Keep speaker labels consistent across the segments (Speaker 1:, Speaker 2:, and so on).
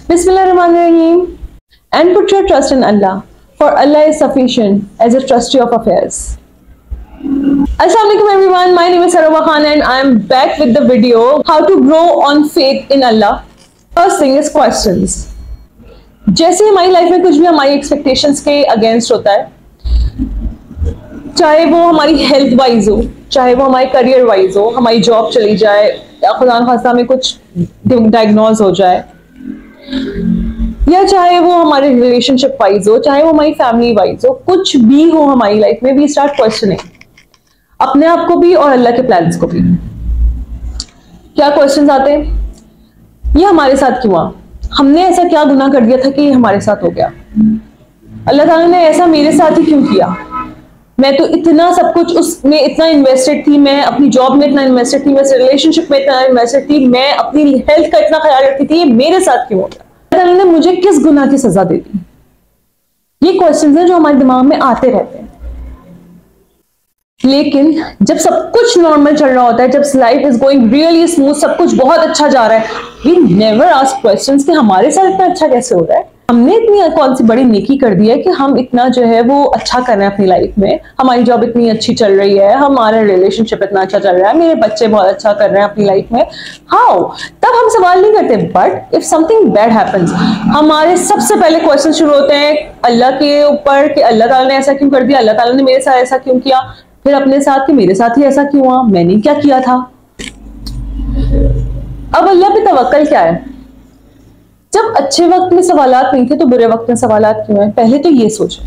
Speaker 1: Bismillahirrahmanirrahim. And put your trust in Allah, for Allah is sufficient as a trustee of affairs. Assalamualaikum everyone, my name is Saroba Khan and I am back with the video how to grow on faith in Allah. First thing is questions. जैसे हमारी life में कुछ भी हमारी expectations के against होता है, चाहे वो हमारी हेल्थ वाइज हो, चाहे वो हमारे करियर वाइज हो, हमारी जॉब चली जाए या खुदा न खास्ता में कुछ डायग्नोज हो जाए, या चाहे वो हमारे रिलेशनशिप वाइज हो, चाहे वो हमारी फैमिली वाइज हो, कुछ भी हो हमारी लाइफ में, वी स्टार्ट क्वेश्चनिंग अपने आप को भी और अल्लाह के प्लान्स को भी। क्या क्वेश्चंस आते हैं? ये हमारे साथ क्यों हुआ? हमने ऐसा क्या गुनाह कर दिया था कि ये हमारे साथ हो गया? अल्लाह ताला ने ऐसा मेरे साथ ही क्यों किया? मैं तो इतना सब कुछ उसमें इतना इन्वेस्टेड थी, मैं अपनी जॉब में इतना इन्वेस्टेड थी, मैं रिलेशनशिप में इतना इन्वेस्टेड थी, मैं अपनी हेल्थ का इतना ख्याल रखती थी, ये मेरे साथ क्यों हो गया? अल्लाह ताला ने मुझे किस गुनाह की सजा दे दी? ये क्वेश्चंस हैं जो हमारे दिमाग में आते रहते हैं। लेकिन जब सब कुछ नॉर्मल चल रहा होता है, जब life is going really smooth, सब कुछ बहुत अच्छा जा रहा है, वी नेवर आस्क क्वेश्चंस कि हमारे साथ इतना अच्छा कैसे हो रहा है? हमने इतनी कौन सी बड़ी नेकी कर दी है कि हम इतना जो है वो अच्छा कर रहे हैं अपनी लाइफ में, हमारी जॉब इतनी अच्छी चल रही है, हमारा रिलेशनशिप इतना अच्छा चल रहा है, मेरे बच्चे बहुत अच्छा कर रहे हैं अपनी लाइफ में, हाउ? तब हम सवाल नहीं करते। But if something bad happens, हमारे सबसे पहले क्वेश्चन शुरू होते हैं अल्लाह के ऊपर कि अल्लाह ताला ने ऐसा क्यों कर दिया, अल्लाह ताला ने मेरे साथ ऐसा क्यों किया, फिर अपने साथ कि मेरे साथ ही ऐसा क्यों हुआ, मैंने क्या किया था? अब अल्लाह पे तवक्कल क्या है? जब अच्छे वक्त में सवालात नहीं थे तो बुरे वक्त में सवालात क्यों हैं? पहले तो ये सोचें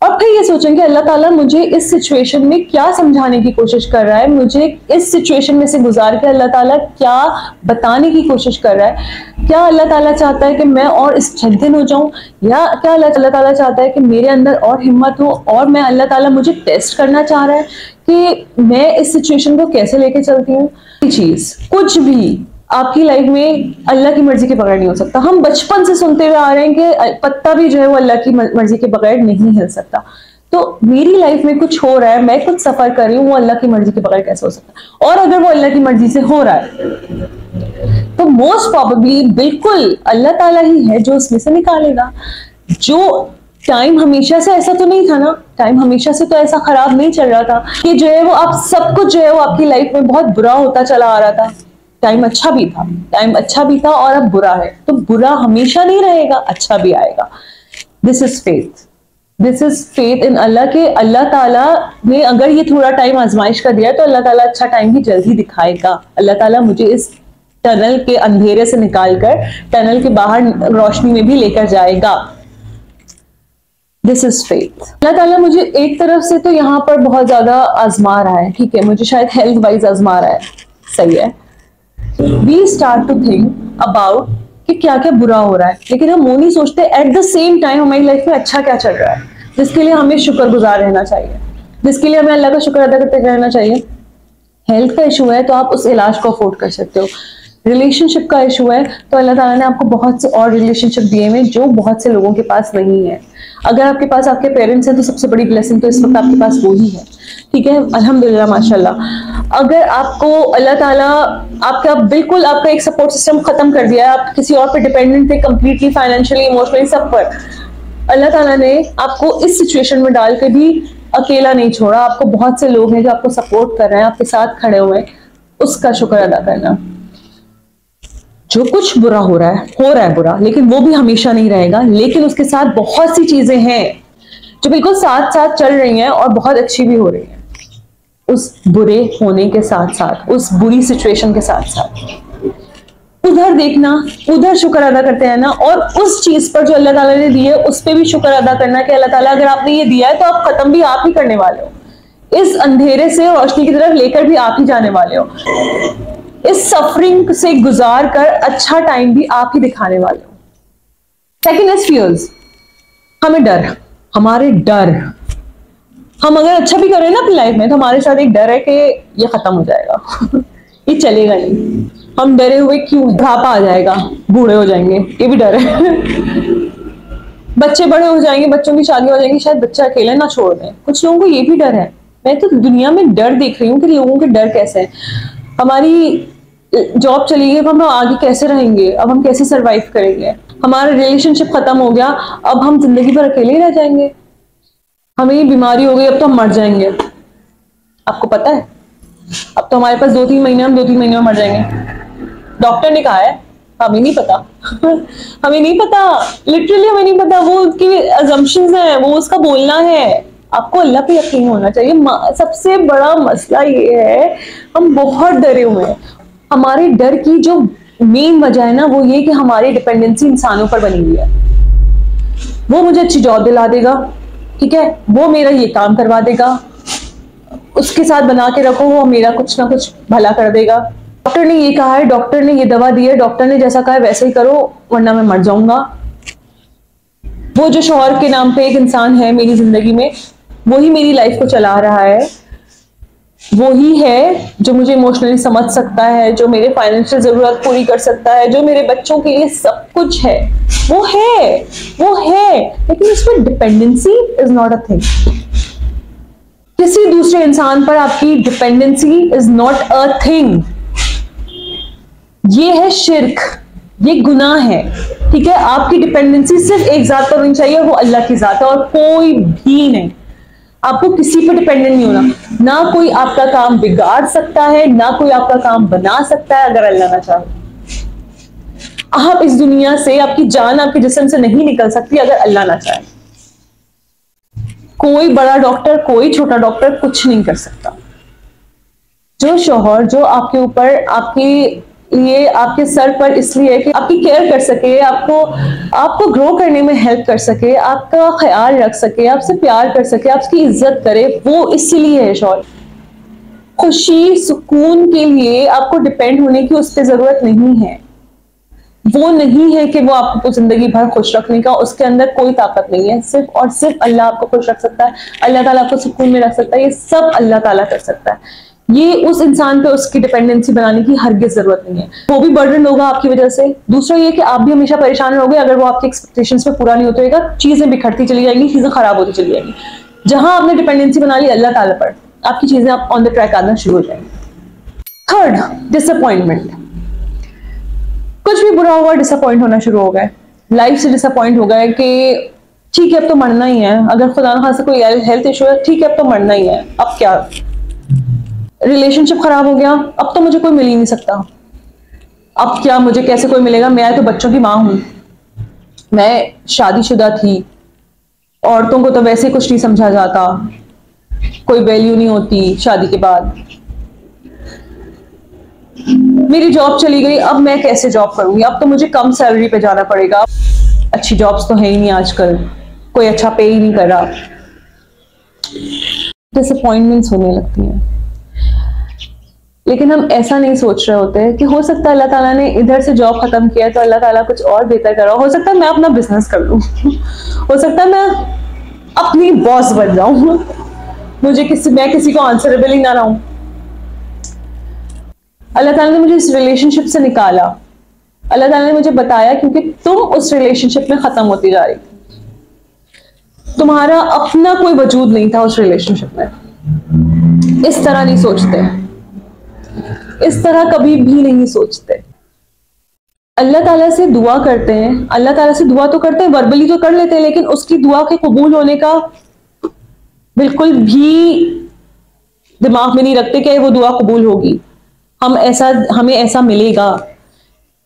Speaker 1: और फिर ये सोचें कि अल्लाह ताला मुझे इस सिचुएशन में क्या समझाने की कोशिश कर रहा है, मुझे इस सिचुएशन में से गुजार के अल्लाह ताला क्या बताने की कोशिश कर रहा है। क्या अल्लाह ताला चाहता है कि मैं और स्ट्रेंथन हो जाऊं, या क्या अल्लाह ताला चाहता है कि मेरे अंदर और हिम्मत हो, और मैं अल्लाह ताला मुझे टेस्ट करना चाह रहा है कि मैं इस सिचुएशन को कैसे लेके चलती हूँ। चीज कुछ भी आपकी लाइफ में अल्लाह की मर्जी के बगैर नहीं हो सकता। हम बचपन से सुनते हुए आ रहे हैं कि पत्ता भी जो है वो अल्लाह की मर्जी के बगैर नहीं हिल सकता। तो मेरी लाइफ में कुछ हो रहा है, मैं कुछ सफर कर रही हूँ, वो अल्लाह की मर्जी के बगैर कैसे हो सकता? और अगर वो अल्लाह की मर्जी से हो रहा है तो मोस्ट प्रोबेबली बिल्कुल अल्लाह ताला ही है जो उसमें से निकालेगा। जो टाइम हमेशा से ऐसा तो नहीं था ना, टाइम हमेशा से तो ऐसा खराब नहीं चल रहा था कि जो है वो आप सब कुछ जो है वो आपकी लाइफ में बहुत बुरा होता चला आ रहा था। टाइम अच्छा भी था, टाइम अच्छा भी था और अब बुरा है, तो बुरा हमेशा नहीं रहेगा, अच्छा भी आएगा। This is faith, this is faith in Allah के अल्लाह ताला ने अगर ये थोड़ा टाइम आजमाइश का दिया है तो अल्लाह ताला अच्छा टाइम भी जल्द ही दिखाएगा। अल्लाह ताला मुझे इस टनल के अंधेरे से निकालकर टनल के बाहर रोशनी में भी लेकर जाएगा। This is faith. अल्लाह ताला मुझे एक तरफ से तो यहाँ पर बहुत ज्यादा आजमा रहा है, ठीक है, मुझे शायद हेल्थ वाइज आजमा रहा है, सही है। We start to think about कि क्या क्या बुरा हो रहा है, लेकिन हम वो नहीं सोचते एट द सेम टाइम हमारी लाइफ में अच्छा क्या चल रहा है, जिसके लिए हमें शुक्रगुजार रहना चाहिए, जिसके लिए हमें अल्लाह का शुक्र अदा करते रहना चाहिए। हेल्थ का इशू है तो आप उस इलाज को अफोर्ड कर सकते हो। रिलेशनशिप का इशू है तो अल्लाह ताला ने आपको बहुत से और रिलेशनशिप दिए हैं जो बहुत से लोगों के पास नहीं है। अगर आपके पास आपके पेरेंट्स हैं तो सबसे बड़ी ब्लेसिंग तो इस वक्त आपके पास वो ही है, ठीक है, अल्हम्दुलिल्लाह माशाल्लाह। अगर आपको अल्लाह ताला बिल्कुल आपका एक सपोर्ट सिस्टम खत्म कर दिया है, आप किसी और पर डिपेंडेंट थे कंप्लीटली, फाइनेंशियली, इमोशनली, सब पर, अल्लाह ताला ने आपको इस सिचुएशन में डाल के भी अकेला नहीं छोड़ा। आपको बहुत से लोग हैं जो आपको सपोर्ट कर रहे हैं, आपके साथ खड़े हुए हैं, उसका शुक्र अदा करना। जो कुछ बुरा हो रहा है बुरा, लेकिन वो भी हमेशा नहीं रहेगा। लेकिन उसके साथ बहुत सी चीजें हैं जो बिल्कुल साथ साथ चल रही हैं और बहुत अच्छी भी हो रही हैं, उस बुरे होने के साथ साथ, उस बुरी सिचुएशन के साथ साथ। उधर देखना, उधर शुक्र अदा करते हैं ना, और उस चीज पर जो अल्लाह ताला ने दी है उस पर भी शुक्र अदा करना कि अल्लाह ताला अगर आपने ये दिया है तो आप खत्म भी आप ही करने वाले हो, इस अंधेरे से रोशनी की तरफ लेकर भी आप ही जाने वाले हो, इस सफरिंग से गुजार कर अच्छा टाइम भी आप ही दिखाने वाले हो। सेकंड इज फियर्स, हमें डर, हमारे डर, हम अगर अच्छा भी करें ना अपनी लाइफ में तो हमारे साथ एक डर है कि ये खत्म हो जाएगा ये चलेगा नहीं। हम डरे हुए क्यों? बुढ़ापा आ जाएगा, बूढ़े हो जाएंगे, ये भी डर है बच्चे बड़े हो जाएंगे, बच्चों की शादी हो जाएंगी, शायद बच्चा अकेले ना छोड़ दें, कुछ लोगों को ये भी डर है। मैं तो दुनिया में डर देख रही हूँ कि लोगों के डर कैसे हैं। हमारी जॉब चली गई, अब हम आगे कैसे रहेंगे, अब हम कैसे सरवाइव करेंगे, हमारा रिलेशनशिप खत्म हो गया, अब हम जिंदगी भर अकेले ही रह जाएंगे, हमें बीमारी हो गई, अब तो हम मर जाएंगे। आपको पता है अब तो हमारे पास 2-3 महीने, हम 2-3 महीने में मर जाएंगे, डॉक्टर ने कहा है, हमें नहीं पता हमें नहीं पता, लिटरली हमें नहीं पता, वो उसकी अजम्पशंस हैं, वो उसका बोलना है। आपको अल्लाह पे यकीन होना चाहिए। सबसे बड़ा मसला ये है, हम बहुत डरे हुए हैं। हमारे डर की जो मेन वजह है ना, वो ये कि हमारी डिपेंडेंसी इंसानों पर बनी हुई है। वो मुझे अच्छी जॉब दिला देगा, ठीक है, वो मेरा ये काम करवा देगा, उसके साथ बना के रखो, वो मेरा कुछ ना कुछ भला कर देगा। डॉक्टर ने ये कहा है, डॉक्टर ने ये दवा दी है, डॉक्टर ने जैसा कहा है वैसे ही करो, वरना मैं मर जाऊंगा। वो जो शौहर के नाम पे एक इंसान है मेरी जिंदगी में, वही मेरी लाइफ को चला रहा है, वही है जो मुझे इमोशनली समझ सकता है, जो मेरे फाइनेंशियल जरूरत पूरी कर सकता है, जो मेरे बच्चों के लिए सब कुछ है, वो है, लेकिन इसमें dependency is not a thing. किसी दूसरे इंसान पर आपकी dependency is not a thing. ये है शिर्क, ये गुनाह है, ठीक है। आपकी डिपेंडेंसी सिर्फ एक जात पर होनी चाहिए, वो अल्लाह की जात है, और कोई भी नहीं। आपको किसी पर डिपेंडेंट नहीं होना, ना कोई आपका काम बिगाड़ सकता है, ना कोई आपका काम बना सकता है, अगर अल्लाह ना चाहे। आप इस दुनिया से, आपकी जान आपके जिस्म से नहीं निकल सकती अगर अल्लाह ना चाहे। कोई बड़ा डॉक्टर, कोई छोटा डॉक्टर कुछ नहीं कर सकता। जो शौहर जो आपके ऊपर, आपकी ये आपके सर पर इसलिए है कि आपकी केयर कर सके, आपको ग्रो करने में हेल्प कर सके, आपका ख्याल रख सके, आपसे प्यार कर सके, आपकी इज्जत करे, वो इसलिए है शौहर। खुशी सुकून के लिए आपको डिपेंड होने की उस पर जरूरत नहीं है। वो नहीं है कि वो आपको जिंदगी भर खुश रखने का, उसके अंदर कोई ताकत नहीं है। सिर्फ और सिर्फ अल्लाह आपको खुश रख सकता है, अल्लाह ताला आपको सुकून में रख सकता है, ये सब अल्लाह ताला कर सकता है। ये उस इंसान पे उसकी डिपेंडेंसी बनाने की हरगिज जरूरत नहीं है। वो भी बर्डन होगा आपकी वजह से। दूसरा ये कि आप भी हमेशा परेशान रहोगे अगर वो आपके एक्सपेक्टेशंस पे पूरा नहीं होता, चीजें बिखरती चली जाएंगी, चीजें खराब होती चली जाएंगी। जहां आपने डिपेंडेंसी बना ली अल्लाह ताला पर, आपकी चीजें आप ऑन द ट्रैक आना शुरू हो जाएंगी। Third, disappointment. कुछ भी बुरा हुआ, डिसअपॉइंट होना शुरू हो गए, लाइफ से डिसअपॉइंट हो गए कि ठीक है अब तो मरना ही है, अगर खुदा न खास्ता कोई हेल्थ इशू है, ठीक है अब तो मरना ही है, अब क्या। रिलेशनशिप खराब हो गया, अब तो मुझे कोई मिल ही नहीं सकता, अब क्या, मुझे कैसे कोई मिलेगा, मैं तो बच्चों की माँ हूं, मैं शादीशुदा थी, औरतों को तो वैसे कुछ नहीं समझा जाता, कोई वैल्यू नहीं होती शादी के बाद, मेरी जॉब चली गई, अब मैं कैसे जॉब करूंगी, अब तो मुझे कम सैलरी पे जाना पड़ेगा, अच्छी जॉब्स तो है ही नहीं आजकल, कोई अच्छा पे ही नहीं कर रहा। डिसअपॉइंटमेंट्स होने लगती हैं, लेकिन हम ऐसा नहीं सोच रहे होते कि हो सकता है अल्लाह ताला ने इधर से जॉब खत्म किया तो अल्लाह ताला कुछ और बेहतर कर रहा हो सकता है मैं अपना बिजनेस कर लूं हो सकता है मैं अपनी बॉस बन जाऊं, मैं किसी को आंसरेबल ही ना रहूं। अल्लाह ताला ने मुझे इस रिलेशनशिप से निकाला, अल्लाह ताला ने मुझे बताया क्योंकि तुम उस रिलेशनशिप में खत्म होती जा रही थी, तुम्हारा अपना कोई वजूद नहीं था उस रिलेशनशिप में। इस तरह नहीं सोचते, इस तरह कभी भी नहीं सोचते। अल्लाह ताला से दुआ करते हैं, अल्लाह ताला से दुआ तो करते हैं, वर्बली तो कर लेते हैं, लेकिन उसकी दुआ के कबूल होने का बिल्कुल भी दिमाग में नहीं रखते कि वो दुआ कबूल होगी, हमें ऐसा मिलेगा,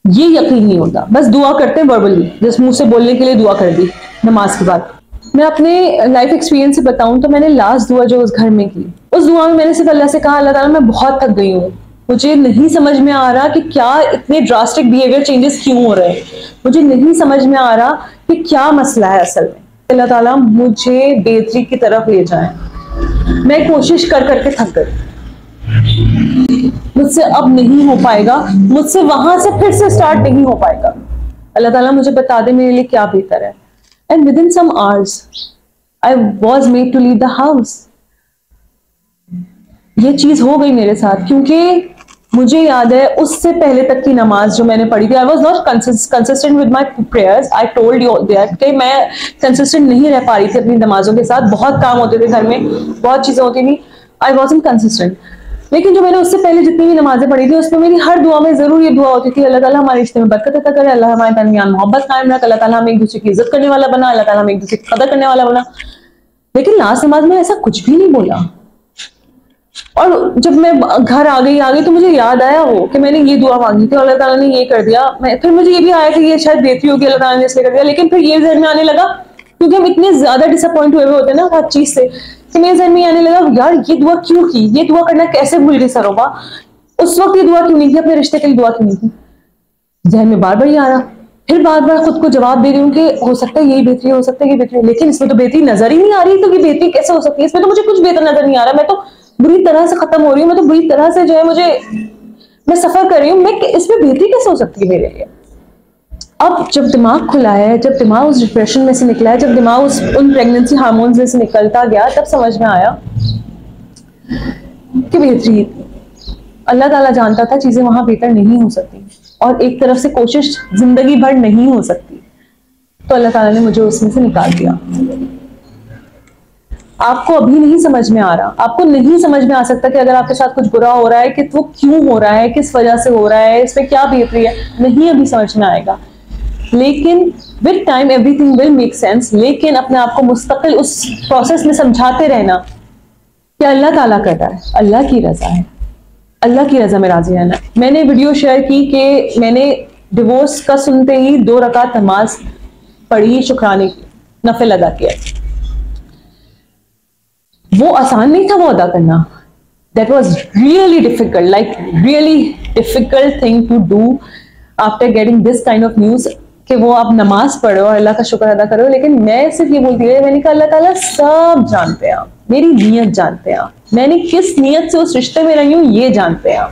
Speaker 1: ये यकीन नहीं होता। बस दुआ करते हैं वर्बली, जिस मुंह से बोलने के लिए दुआ कर दी नमाज के बाद। मैं अपने लाइफ एक्सपीरियंस से बताऊं तो मैंने लास्ट दुआ जो उस घर में की, उस दुआ में मैंने सिर्फ अल्लाह से कहा, अल्लाह ताला मैं बहुत थक गई हूँ, मुझे नहीं समझ में आ रहा कि क्या इतने ड्रास्टिक बिहेवियर चेंजेस क्यों हो रहे हैं, मुझे नहीं समझ में आ रहा कि क्या मसला है असल में, अल्लाह ताला मुझे बेहतरी की तरफ ले जाए। मैं कोशिश कर करके थक गई, मुझसे अब नहीं हो पाएगा, मुझसे वहां से फिर से स्टार्ट नहीं हो पाएगा, अल्लाह ताला मुझे बता दे मेरे लिए क्या बेहतर है। And within some hours I was made to leave the house. ये चीज हो गई मेरे साथ क्योंकि मुझे याद है उससे पहले तक की नमाज जो मैंने पढ़ी थी, I was not consistent with my prayers, I told you that कि मैं कंसिस्टेंट नहीं रह पा रही थी अपनी नमाजों के साथ, बहुत काम होते थे घर में, बहुत चीजें होती थी, आई वॉजंट कंसिस्टेंट। लेकिन जो मैंने उससे पहले जितनी भी नमाजें पढ़ी थी उसमें मेरी हर दुआ में जरूर ये दुआ होती थी, अल्लाह ताला हमारे रिश्ते में बरकत अता करे, अल्लाह हमारे दरमियान मोहब्बत कायम रखे, अल्लाह ताला हमें एक दूसरे की इज्जत करने वाला बना, अल्लाह ताला हमें एक दूसरे की कदर करने वाला बना। लेकिन लास्ट नमाज में ऐसा कुछ भी नहीं बोला। और जब मैं घर आ गई तो मुझे याद आया वो कि मैंने ये दुआ मांगी थी और अल्लाह ताला ने ये कर दिया। फिर मुझे ये भी आया कि ये शायद बेहतरी होगी, अल्लाह ताला ने इसलिए कर दिया। लेकिन फिर ये ज़हन में आने लगा, क्योंकि हम इतने ज्यादा डिसअपॉइंट हुए होते हैं ना हर चीज से, कि मेरे ज़हन में आने लगा यार ये दुआ क्यों की, ये दुआ करना कैसे भूल गई सरोबा, उस वक्त ये दुआ क्यों नहीं की, अपने रिश्ते के लिए दुआ क्यों नहीं की। ज़हन में बार बार ये आ रहा, फिर बार बार खुद को जवाब दे रही हूँ कि हो सकता है यही बेहतरी, हो सकता है ये बेहतरी, लेकिन इसमें तो बेहतरी नजर ही नहीं आ रही, तो ये बेहतरी कैसे हो सकती है, इसमें तो मुझे कुछ बेहतर नजर नहीं आ रहा, मैं तो बुरी तरह से खत्म हो रही हूँ, मैं तो बुरी तरह से जो है मैं सफर कर रही हूँ, मैं इसमें बेहतरी कैसे हो सकती है मेरे लिए। अब जब दिमाग खुला है, जब दिमाग उस डिप्रेशन में से निकला है, जब दिमाग उन प्रेगनेंसी हार्मोन्स में से निकलता गया, तब समझ में आया कि बेहतरी अल्लाह ताला जानता था चीजें वहां बेहतर नहीं हो सकती, और एक तरफ से कोशिश जिंदगी भर नहीं हो सकती, तो अल्लाह ताला ने मुझे उसमें से निकाल दिया। आपको अभी नहीं समझ में आ रहा, आपको नहीं समझ में आ सकता कि अगर आपके साथ कुछ बुरा हो रहा है कि वो क्यों हो रहा है, किस वजह से हो रहा है, इसमें क्या बेहतरी है, नहीं अभी समझ में आएगा, लेकिन with time everything will make sense. लेकिन अपने आप को मुस्तकिल उस प्रोसेस में समझाते रहना कि अल्लाह ताला कर रहा है, अल्लाह की रजा है, अल्लाह की रजा में राजी रहना। मैंने वीडियो शेयर की कि मैंने डिवोर्स का सुनते ही 2 रकात नमाज पढ़ी, शुक्राने की नफिल अदा किया। वो आसान नहीं था वो अदा करना, that was really difficult, like really difficult thing to do after getting this kind of news, कि वो आप नमाज पढ़ो और अल्लाह का शुक्र अदा करो। लेकिन मैं सिर्फ ये बोलती रही, मैंने कहा अल्लाह ताला सब जानते हैं, मेरी नीयत जानते हैं, मैंने किस नीयत से उस रिश्ते में रही हूँ ये जानते हैं।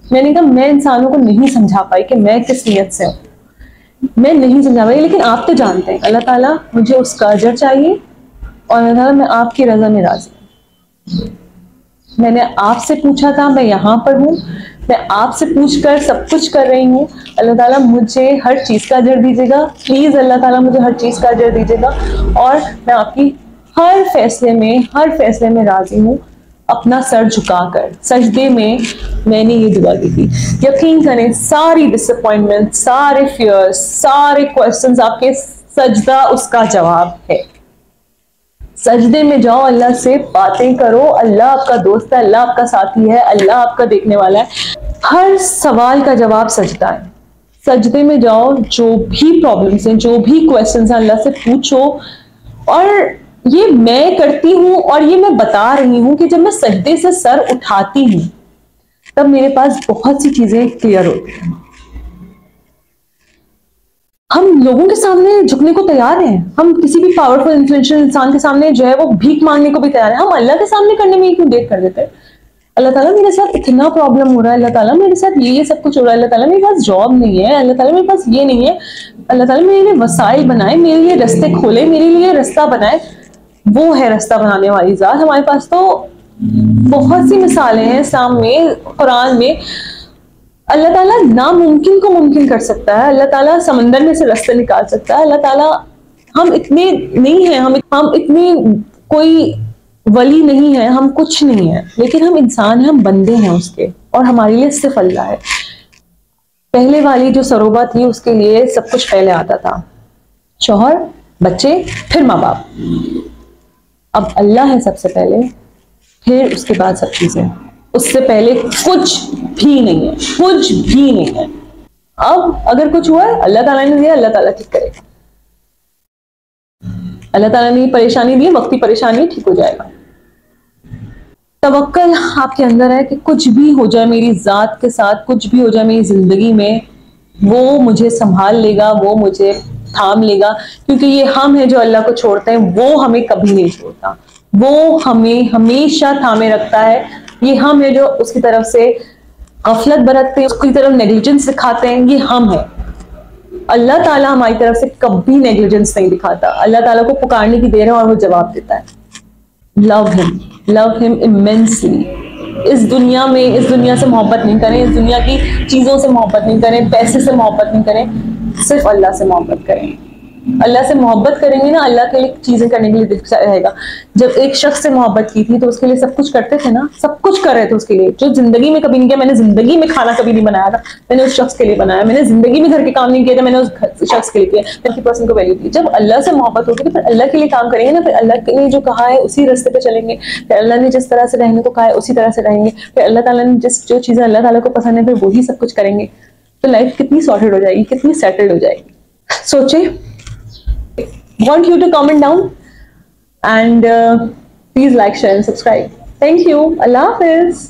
Speaker 1: मैंने कहा मैं इंसानों को नहीं समझा पाई कि मैं किस नीयत से हूँ, मैं नहीं समझा पाई, लेकिन आप तो जानते हैं। अल्लाह ताला मुझे उसका अजर चाहिए और अल्लाह ताला मैं आपकी रजा में राजी हूँ। मैंने आपसे पूछा था, मैं यहाँ पर हूँ, मैं आपसे पूछकर सब कुछ कर रही हूँ। अल्लाह ताला मुझे हर चीज का अजर दीजिएगा, प्लीज अल्लाह ताला मुझे हर चीज का अजर दीजिएगा, और मैं आपकी हर फैसले में राजी हूँ। अपना सर झुकाकर सजदे में मैंने ये दुआ की थी। यकीन करें सारी डिसअपॉइंटमेंट, सारे फियर्स, सारे क्वेश्चंस, आपके सजदा उसका जवाब है। सजदे में जाओ, अल्लाह से बातें करो, अल्लाह आपका दोस्त है, अल्लाह आपका साथी है, अल्लाह आपका देखने वाला है। हर सवाल का जवाब सजदा है। सजदे में जाओ, जो भी प्रॉब्लम्स हैं, जो भी क्वेश्चंस हैं, अल्लाह से पूछो। और ये मैं करती हूँ और ये मैं बता रही हूँ कि जब मैं सजदे से सर उठाती हूँ तब मेरे पास बहुत सी चीजें क्लियर होती हैं। हम लोगों के सामने झुकने को तैयार हैं, हम किसी भी पावरफुल इन्फ्लुएंशियल इंसान के सामने जो है वो भीख मांगने को भी तैयार है। हम अल्लाह के सामने करने में क्यों देर कर देते हैं? अल्लाह ताला मेरे साथ इतना प्रॉब्लम हो रहा है, अल्लाह ताला मेरे साथ ये सब कुछ हो रहा है, अल्लाह ताला मेरे पास जॉब नहीं है, अल्लाह ताला मेरे पास ये नहीं है, अल्लाह ताला मेरे लिए वसाइल बनाए, मेरे लिए रास्ते खोले, मेरे लिए रास्ता बनाए। वो है रास्ता बनाने वाली जात। हमारे पास तो बहुत सी मिसालें हैं इस्लाम में, कुरान में। अल्लाह ताला नामुमकिन को मुमकिन कर सकता है, अल्लाह ताला समंदर में से रास्ते निकाल सकता है। अल्लाह ताला, हम इतने नहीं हैं, हम इतने कोई वली नहीं है, हम कुछ नहीं है, लेकिन हम इंसान हैं, हम बंदे हैं उसके, और हमारे लिए सिर्फ अल्लाह है। पहले वाली जो सरोबा थी उसके लिए सब कुछ पहले आता था, शौहर, बच्चे, फिर माँ बाप। अब अल्लाह है सबसे पहले, फिर उसके बाद सब चीजें। उससे पहले कुछ भी नहीं है, कुछ भी नहीं है। अब अगर कुछ हुआ है, अल्लाह ताला ने दिया, अल्लाह ताला ठीक करेगा। अल्लाह ताला ने परेशानी दी, वक्ती परेशानी, ठीक हो जाएगा। तवक्कल आपके अंदर है कि कुछ भी हो जाए मेरी जात के साथ, कुछ भी हो जाए मेरी जिंदगी में, वो मुझे संभाल लेगा, वो मुझे थाम लेगा, क्योंकि ये हम है जो अल्लाह को छोड़ते हैं, वो हमें कभी नहीं छोड़ता, वो हमें हमेशा थामे रखता है। ये हम है जो उसकी तरफ से गफलत बरतते हैं, उसकी तरफ नेग्लिजेंस दिखाते हैं, ये हम है। अल्लाह ताला हमारी तरफ से कभी नेग्लिजेंस नहीं दिखाता। अल्लाह ताला को पुकारने की देर है और वो जवाब देता है। Love him immensely. इस दुनिया में, इस दुनिया से मोहब्बत नहीं करें, इस दुनिया की चीजों से मोहब्बत नहीं करें, पैसे से मोहब्बत नहीं करें, सिर्फ अल्लाह से मोहब्बत करें। अल्लाह से मोहब्बत करेंगे ना, अल्लाह के लिए चीजें करने के लिए दिल रहेगा। जब एक शख्स से मोहब्बत की थी तो उसके लिए सब कुछ करते थे ना, सब कुछ कर रहे थे उसके लिए, जो जिंदगी में कभी नहीं किया। मैंने जिंदगी में खाना कभी नहीं बनाया था, मैंने उस शख्स के लिए बनाया। मैंने जिंदगी में घर के काम नहीं किया था, मैंने उस शख्स के लिए किया। मैंने पर्सन को वैल्यू दी। जब अल्लाह से मोहब्बत होगी तो फिर अल्लाह के लिए काम करेंगे ना, फिर अल्लाह के लिए जो कहा है उसी रास्ते पे चलेंगे, फिर अल्लाह ने जिस तरह से रहने को कहा है उसी तरह से रहेंगे, फिर अल्लाह ताला ने जो चीजें अल्लाह ताला को पसंद है फिर वही सब कुछ करेंगे। तो लाइफ कितनी सॉर्टेड हो जाएगी, कितनी सेटल्ड हो जाएगी। सोचे। Want you to comment down and please like, share and subscribe. Thank you. Allah Hafiz.